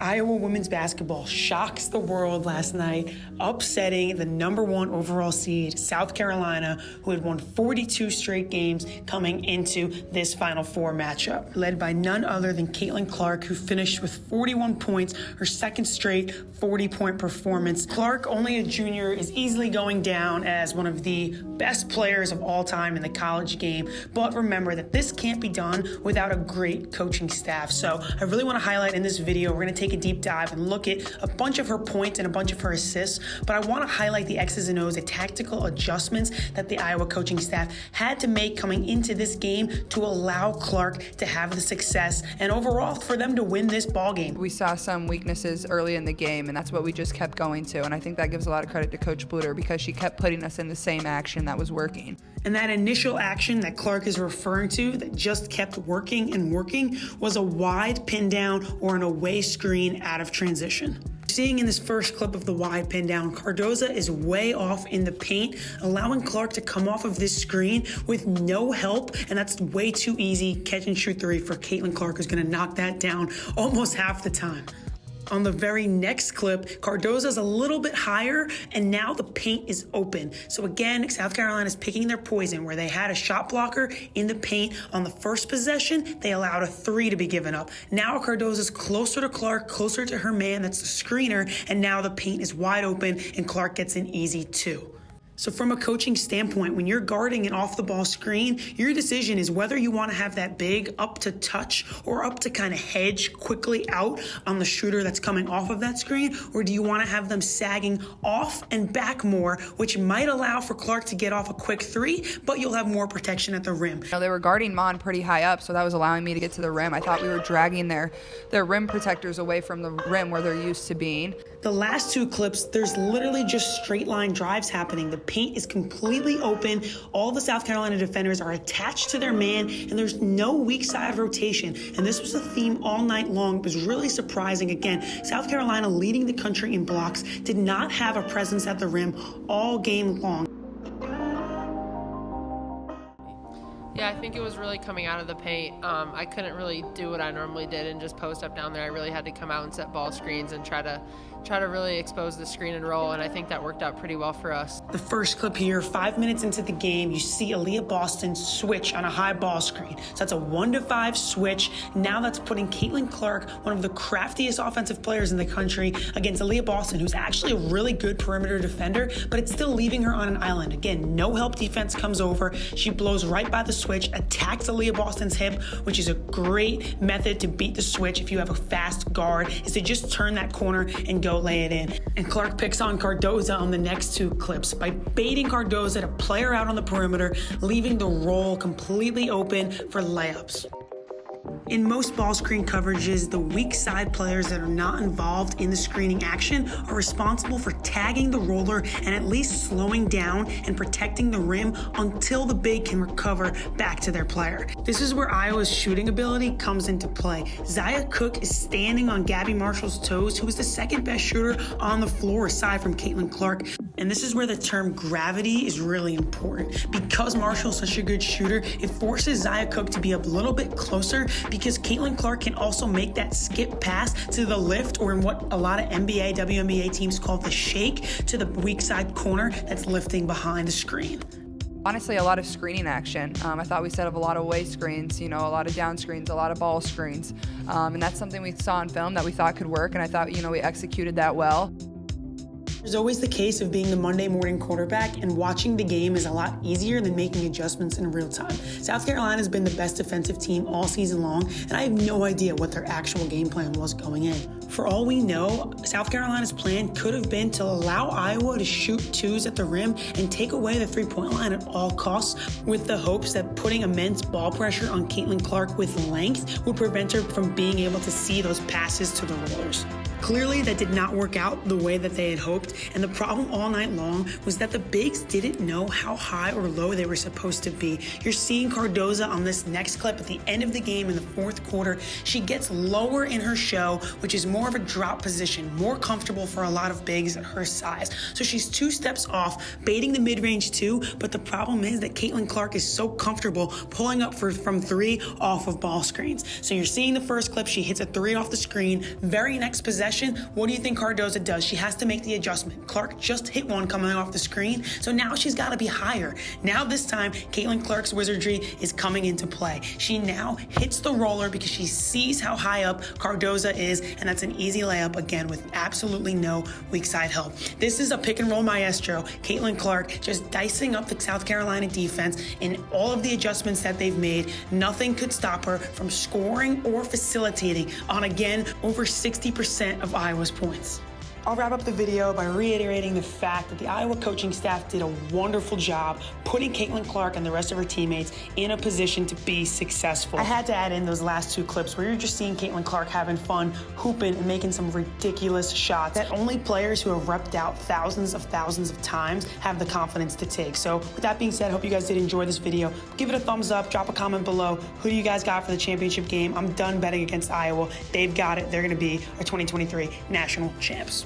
Iowa women's basketball shocks the world last night, upsetting the #1 overall seed, South Carolina, who had won 42 straight games coming into this Final Four matchup, led by none other than Caitlin Clark, who finished with 41 points, her second straight 40-point performance. Clark, only a junior, is easily going down as one of the best players of all time in the college game. But remember that this can't be done without a great coaching staff. So I really want to highlight in this video, we're going to take a deep dive and look at a bunch of her points and a bunch of her assists, but I want to highlight the X's and O's, the tactical adjustments that the Iowa coaching staff had to make coming into this game to allow Clark to have the success and overall for them to win this ball game. We saw some weaknesses early in the game, and that's what we just kept going to, and I think that gives a lot of credit to Coach Bluter because she kept putting us in the same action that was working. And that initial action that Clark is referring to that just kept working and working was a wide pin down or an away screen out of transition. Seeing in this first clip of the wide pin down, Cardoza is way off in the paint, allowing Clark to come off of this screen with no help, and that's way too easy. Catch and shoot three for Caitlin Clark, who's gonna knock that down almost half the time. On the very next clip, Cardoza's a little bit higher, and now the paint is open. So again, South Carolina's picking their poison, where they had a shot blocker in the paint. On the first possession, they allowed a three to be given up. Now Cardoza's closer to Clark, closer to her man, that's the screener, and now the paint is wide open, and Clark gets an easy two. So from a coaching standpoint, when you're guarding an off-the-ball screen, your decision is whether you want to have that big up to touch or up to kind of hedge quickly out on the shooter that's coming off of that screen, or do you want to have them sagging off and back more, which might allow for Clark to get off a quick three, but you'll have more protection at the rim. They were guarding Mon pretty high up, so that was allowing me to get to the rim. I thought we were dragging their rim protectors away from the rim where they're used to being. The last two clips, there's literally just straight line drives happening. The paint is completely open. All the South Carolina defenders are attached to their man, and there's no weak side rotation. And this was a theme all night long. It was really surprising. Again, South Carolina leading the country in blocks, did not have a presence at the rim all game long. Yeah, I think it was really coming out of the paint. I couldn't really do what I normally did and just post up down there. I really had to come out and set ball screens and try to really expose the screen and roll, and I think that worked out pretty well for us. The first clip here, 5 minutes into the game, you see Aaliyah Boston switch on a high ball screen. So that's a 1-to-5 switch. Now that's putting Caitlin Clark, one of the craftiest offensive players in the country, against Aaliyah Boston, who's actually a really good perimeter defender, but it's still leaving her on an island. Again, no help defense comes over. She blows right by the switch, attacks Aaliyah Boston's hip, which is a great method to beat the switch if you have a fast guard, is to just turn that corner and go lay it in. And Clark picks on Cardoza on the next two clips by baiting Cardoza to play her out on the perimeter, leaving the roll completely open for layups. In most ball screen coverages, the weak side players that are not involved in the screening action are responsible for tagging the roller and at least slowing down and protecting the rim until the big can recover back to their player. This is where Iowa's shooting ability comes into play. Zia Cook is standing on Gabby Marshall's toes, who is the second best shooter on the floor aside from Caitlin Clark. And this is where the term gravity is really important. Because Marshall's such a good shooter, it forces Zia Cook to be a little bit closer, because Caitlin Clark can also make that skip pass to the lift, or in what a lot of NBA, WNBA teams call the shake, to the weak side corner that's lifting behind the screen. Honestly, a lot of screening action. I thought we set up a lot of away screens, a lot of down screens, a lot of ball screens. And that's something we saw in film that we thought could work, and I thought, we executed that well. There's always the case of being the Monday morning quarterback, and watching the game is a lot easier than making adjustments in real time. South Carolina has been the best defensive team all season long, and I have no idea what their actual game plan was going in. For all we know, South Carolina's plan could have been to allow Iowa to shoot twos at the rim and take away the three-point line at all costs, with the hopes that putting immense ball pressure on Caitlin Clark with length would prevent her from being able to see those passes to the rollers. Clearly, that did not work out the way that they had hoped, and the problem all night long was that the bigs didn't know how high or low they were supposed to be. You're seeing Cardoza on this next clip at the end of the game in the fourth quarter. She gets lower in her show, which is more more of a drop position, more comfortable for a lot of bigs at her size. So she's 2 steps off, baiting the mid-range too, but the problem is that Caitlin Clark is so comfortable pulling up from 3 off of ball screens. So you're seeing the first clip, she hits a 3 off the screen. Very next possession, what do you think Cardoza does? She has to make the adjustment. Clark just hit one coming off the screen, so now she's got to be higher. Now this time, Caitlin Clark's wizardry is coming into play. She now hits the roller because she sees how high up Cardoza is, and that's an easy layup again with absolutely no weak side help. This is a pick and roll maestro. Caitlin Clark just dicing up the South Carolina defense in all of the adjustments that they've made. Nothing could stop her from scoring or facilitating on, again, over 60% of Iowa's points. I'll wrap up the video by reiterating the fact that the Iowa coaching staff did a wonderful job putting Caitlin Clark and the rest of her teammates in a position to be successful. I had to add in those last 2 clips where you're just seeing Caitlin Clark having fun, hooping, and making some ridiculous shots that only players who have repped out thousands of times have the confidence to take. So with that being said, I hope you guys did enjoy this video. Give it a thumbs up, drop a comment below. Who do you guys got for the championship game? I'm done betting against Iowa. They've got it. They're going to be our 2023 national champs.